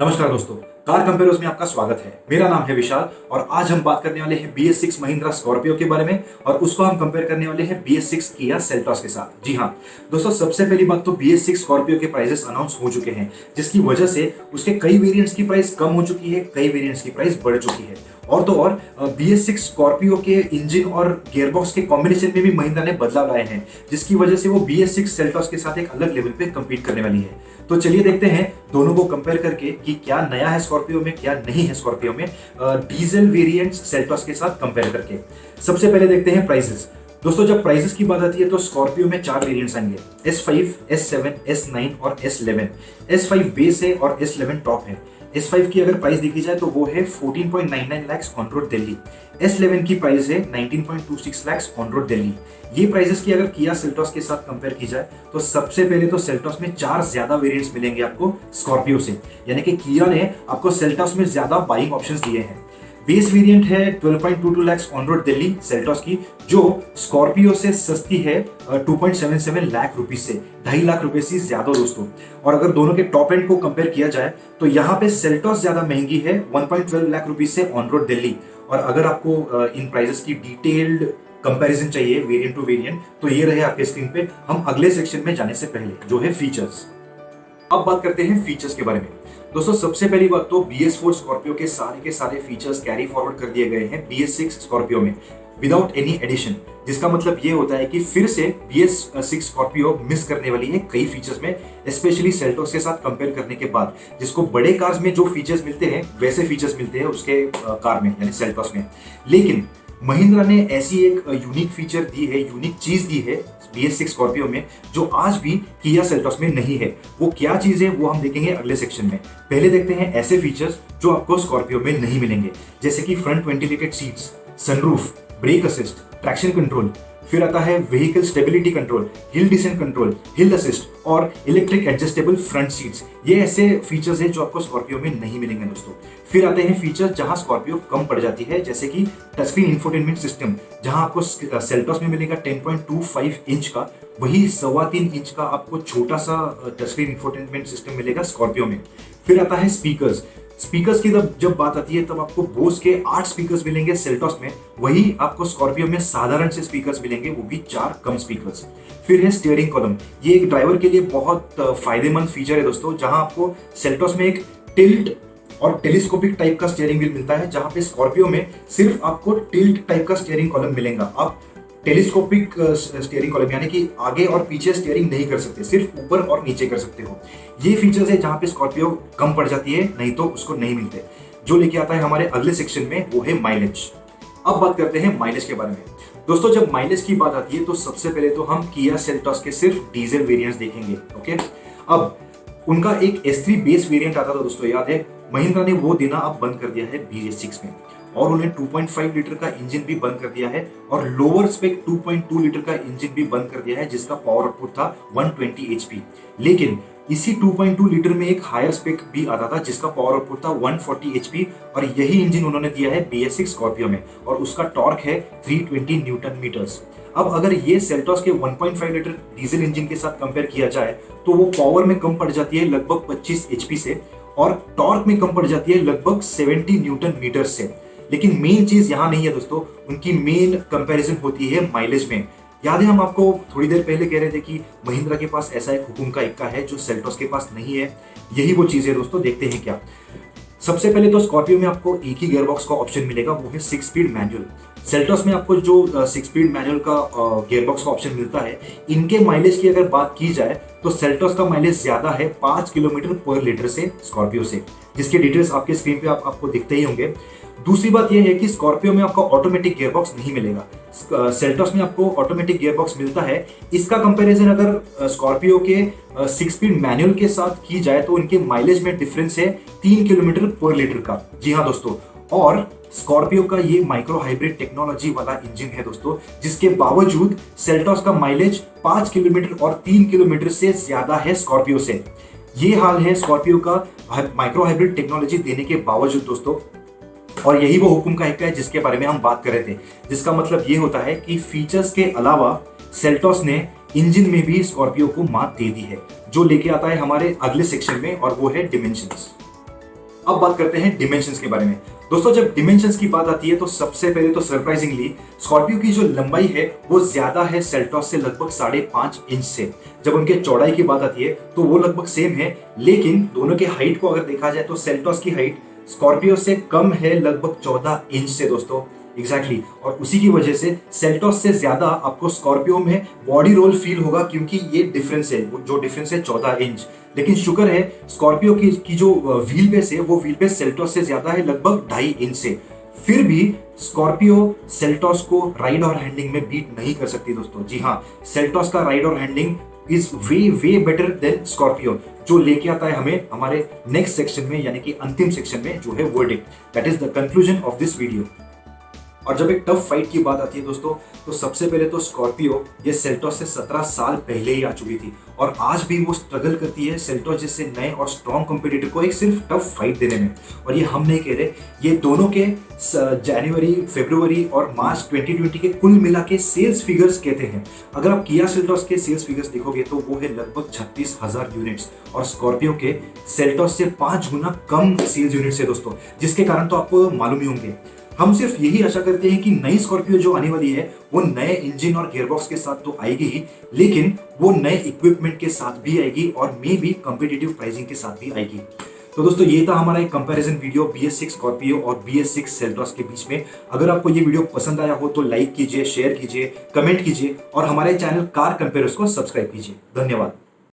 नमस्कार दोस्तों, car compares में आपका स्वागत है। मेरा नाम है विशाल और आज हम बात करने वाले हैं BS6 महिंद्रा स्कॉर्पियो के बारे में और उसको हम कंपेयर करने वाले हैं BS6 किया सेल्टॉस के साथ। जी हाँ दोस्तों, सबसे पहली बात तो BS6 स्कॉर्पियो के प्राइसेस अनाउंस हो चुके हैं, जिसकी वजह से उसके कई वेरिएंट्स की प्राइस कम हो चुकी है, कई वेरिएंट्स की प्राइस बढ़ चुकी है। और तो और BS6 स्कॉर्पियो के इंजन और गियरबॉक्स के कॉम्बिनेशन में भी महिंद्रा ने बदलाव लाए हैं, जिसकी वजह से वो BS6 सेल्टॉस के साथ एक अलग लेवल पे compete करने वाली है। तो चलिए देखते हैं दोनों को कंपेयर करके कि क्या नया है स्कॉर्पियो में, क्या नहीं है स्कॉर्पियो में, डीजल वेरिएंट्स सेल्टॉस के साथ कंपेयर करके। सबसे पहले देखते हैं प्राइसेस। दोस्तों, जब प्राइसेस की बात आती है तो स्कॉर्पियो में 4 वेरिएंट्स आएंगे, S5, S7, S9 और S11। S5 बेस है और S11 टॉप है। S5 की अगर प्राइस देखी जाए तो वो है 14.99 lakh on road Delhi. S11 की प्राइस है 19.26 लाख ऑन रोड दिल्ली। ये प्राइसेस की अगर किया सेल्टॉस के साथ कंपेयर की जाए तो सबसे पहले तो सेल्टॉस में 4 ज्यादा वेरिएंट्स मिलेंगे आपको स्कॉर्पियो से, यानी कि किया ने आपको सेल्टॉस में ज्यादा बाइंग ऑप्शंस दिए हैं। बेस वेरिएंट है 12.22 lakh on road Delhi Seltos की, जो स्कॉर्पियो से सस्ती है 2.77 लाख रुपीज से, 2.5 लाख रुपए से ज्यादा दोस्तों। और अगर दोनों के टॉप एंड को कंपेयर किया जाए तो यहाँ पे सेल्टॉस ज्यादा महंगी है 1.12 लाख रुपीज से ऑन रोड दिल्ली। और अगर आपको इन प्राइसेस की डिटेल्ड कंपैरिजन चाहिए वेरिएंट टू वेरिएंट तो ये रहे आपके स्क्रीन पे। हम अगले सेक्शन में जाने से पहले जो है फीचर्स, अब बात करते हैं फीचर्स के बारे में। दोस्तों, सबसे पहली बात तो BS4 स्कॉर्पियो के सारे फीचर्स कैरी फॉरवर्ड कर दिए गए हैं BS6 स्कॉर्पियो में विदाउट एनी एडिशन, जिसका मतलब ये होता है कि फिर से BS6 स्कॉर्पियो मिस करने वाली है कई फीचर्स में, स्पेशली सेल्टॉस के साथ कंपेयर करने के बाद। जिसको बड़े कार्स में जो फीचर्स मिलते हैं वैसे फीचर्स मिलते हैं उसके कार में यानी सेल्टॉस में। लेकिन महिंद्रा ने ऐसी एक यूनिक फीचर दी है, यूनिक चीज दी है BS6 स्कॉर्पियो में जो आज भी किया सेल्टॉस में नहीं है। वो क्या चीज है वो हम देखेंगे अगले सेक्शन में। पहले देखते हैं ऐसे फीचर्स जो आपको स्कॉर्पियो में नहीं मिलेंगे, जैसे कि front ventilated seats, sunroof, brake assist, traction control, फिर आता है vehicle stability control, hill descent control, हिल असिस्ट और इलेक्ट्रिक एडजस्टेबल फ्रंट सीट्स। ये ऐसे फीचर्स हैं जो आपको स्कॉर्पियो में नहीं मिलेंगे दोस्तों। फिर आते हैं फीचर्स जहां स्कॉर्पियो कम पड़ जाती है, जैसे कि टच स्क्रीन इंफोटेनमेंट सिस्टम, जहां आपको सेल्टॉस में मिलेगा 10.25 इंच का, वही 3.25 इंच का आपको छोटा सा टच स्क्रीन इंफोटेनमेंट सिस्टम मिलेगा स्कॉर्पियो में। फिर आता है स्पीकर्स की जब बात आती है तब आपको बोस के 8 स्पीकर्स मिलेंगे सेल्टॉस में, वही आपको स्कॉर्पियो में साधारण से स्पीकर्स मिलेंगे, वो भी 4 कम स्पीकर्स। फिर है स्टीयरिंग कॉलम। ये एक ड्राइवर के लिए बहुत फायदेमंद फीचर है दोस्तों, जहां आपको सेल्टॉस में एक टिल्ट और टेलीस्कोपिक टाइप का स्टीयरिंग व्हील मिलता है, जहां पे स्कॉर्पियो में सिर्फ आपको टिल्ट टाइप का स्टीयरिंग कॉलम मिलेगा। आप टेलीस्कोपिक स्टीयरिंग कॉलम यानी कि आगे और पीछे स्टीयरिंग नहीं कर सकते, सिर्फ ऊपर और नीचे कर सकते हो। ये फीचर्स है जहां पे स्कॉर्पियो कम पड़ जाती है, नहीं तो उसको नहीं मिलते। जो लेके आता है हमारे अगले सेक्शन में वो है माइलेज। अब बात करते हैं माइलेज के बारे में। दोस्तों, जब माइलेज की बात आती है तो सबसे पहले तो हम किया सेल्टॉस के सिर्फ डीजल वेरिएंट्स देखेंगे। ओके, अब उनका एक S3 बेस वेरिएंट आता था दोस्तों, याद है? महिंद्रा ने वो देना अब बंद कर दिया है BS6 में, और उन्हें 2.5 लीटर का इंजन भी बंद कर दिया है और लोअर स्पेक 2.2 लीटर का इंजन भी बंद कर दिया है, जिसका पावर आउटपुट था 120 HP। लेकिन इसी 2.2 लीटर में एक हायर स्पेक भी आता था जिसका पावर आउटपुट था 140 HP, और यही इंजन उन्होंने दिया है BS6 स्कॉर्पियो में, और उसका टॉर्क है 320 न्यूटन मीटर्स। अब अगर ये सेल्टॉस के 1.5 लीटर डीजल इंजन के साथ कंपेयर किया जाए तो वो पावर में कम पड़ जाती है लगभग 25 HP से, और टॉर्क में कम पड़ जाती है लगभग 70 न्यूटन मीटर से। लेकिन मेन चीज यहां नहीं है दोस्तों, उनकी मेन कंपैरिजन होती है माइलेज में। याद है हम आपको थोड़ी देर पहले कह रहे थे कि महिंद्रा के पास ऐसा एक हुकुम का इक्का है जो सेल्टॉस के पास नहीं है। यही वो चीज है दोस्तों, देखते हैं क्या। सबसे पहले तो स्कॉर्पियो में आपको एक ही गियरबॉक्स का ऑप्शन मिलेगा, वो है 6 स्पीड मैनुअल। सेल्टॉस में आपको जो 6 स्पीड मैनुअल का गियरबॉक्स का ऑप्शन मिलता है, इनके माइलेज की अगर बात की जाए तो सेल्टॉस का माइलेज ज्यादा है 5 किलोमीटर पर लीटर से स्कॉर्पियो से, जिसके डिटेल्स आपके स्क्रीन पे आपको दिखते ही होंगे। दूसरी बात यह है कि स्कॉर्पियो में आपको ऑटोमेटिक गियरबॉक्स नहीं मिलेगा, सेल्टॉस में आपको ऑटोमेटिक गियरबॉक्स मिलता है। इसका कंपैरिजन अगर स्कॉर्पियो के 6 स्पीड मैनुअल के साथ की जाए तो इनके माइलेज में डिफरेंस है 3 किलोमीटर पर लीटर का। जी हाँ दोस्तों, और स्कॉर्पियो का ये माइक्रो हाइब्रिड टेक्नोलॉजी वाला इंजन है दोस्तों, जिसके बावजूद सेल्टॉस का माइलेज 5 किलोमीटर और 3 किलोमीटर से ज्यादा है स्कॉर्पियो से। ये हाल है स्कॉर्पियो का माइक्रो हाइब्रिड टेक्नोलॉजी देने के बावजूद दोस्तों, और यही वो हुक्म का हिस्सा है जिसके बारे में हम बात कर रहे थे। जिसका मतलब ये होता है कि फीचर्स के अलावा सेल्टॉस ने इंजन में भी स्कॉर्पियो को मात दे दी है, जो लेके आता है हमारे अगले सेक्शन में, और वो है डिमेंशंस। अब बात करते हैं डिमेंशंस के बारे में। दोस्तों जब डिमेंशंस की बात आती है तो सबसे पहले तो सरप्राइजिंगली स्कॉर्पियो की जो लंबाई है वो ज्यादा है सेल्टॉस से लगभग 5.5 इंच से। जब उनके चौड़ाई की बात आती है तो वो लगभग सेम है, लेकिन दोनों के हाइट को अगर देखा जाए तो सेल्टॉस की हाइट स्कॉर्पियो से कम है लगभग 14 इंच से दोस्तों। एग्जैक्टली और उसी की वजह से सेल्टॉस से ज्यादा आपको स्कॉर्पियो में बॉडी रोल फील होगा, क्योंकि ये डिफरेंस है, जो डिफरेंस है 14 इंच। लेकिन शुक्र है स्कॉर्पियो की जो व्हील बेस है वो व्हील बेस सेल्टॉस से ज्यादा है लगभग 2.5 इंच से। फिर भी स्कॉर्पियो सेल्टॉस को राइड और हैंडलिंग में बीट नहीं कर सकती दोस्तों। जी हाँ, सेल्टॉस का राइड और handling is way way better than Scorpio, जो लेके आता है हमें हमारे नेक्स्ट सेक्शन में, यानी कि अंतिम सेक्शन में, जो है verdict. That is the conclusion of this video. और जब एक टफ फाइट की बात आती है दोस्तों, तो सबसे पहले तो स्कॉर्पियो ये सेल्टॉस से 17 साल पहले ही आ चुकी थी और आज भी वो स्ट्रगल करती है सेल्टॉस जैसे नए और स्ट्रॉन्ग कॉम्पिटिटर को एक सिर्फ टफ फाइट देने में। और ये हम नहीं कह रहे, ये दोनों के जनवरी, फरवरी और मार्च 2020 के कुल मिला के सेल्स फिगर्स कहते हैं। अगर आप किया सेल्टॉस के सेल्स फिगर्स देखोगे तो वो है लगभग 36,000 यूनिट्स और स्कॉर्पियो के सेल्टॉस से 5 गुना कम सेल्स यूनिट्स है दोस्तों, जिसके कारण तो आपको मालूम ही होंगे। हम सिर्फ यही आशा करते हैं कि नई स्कॉर्पियो जो आने वाली है वो नए इंजन और गियरबॉक्स के साथ तो आएगी ही, लेकिन वो नए इक्विपमेंट के साथ भी आएगी और मे भी कॉम्पिटिटिव प्राइसिंग के साथ भी आएगी। तो दोस्तों ये था हमारा एक कंपैरिजन वीडियो BS6 स्कॉर्पियो और BS6 सेल्टॉस के बीच में। अगर आपको ये वीडियो पसंद आया हो तो लाइक कीजिए, शेयर कीजिए, कमेंट कीजिए और हमारे चैनल कार कंपेयर्स को सब्सक्राइब कीजिए। धन्यवाद।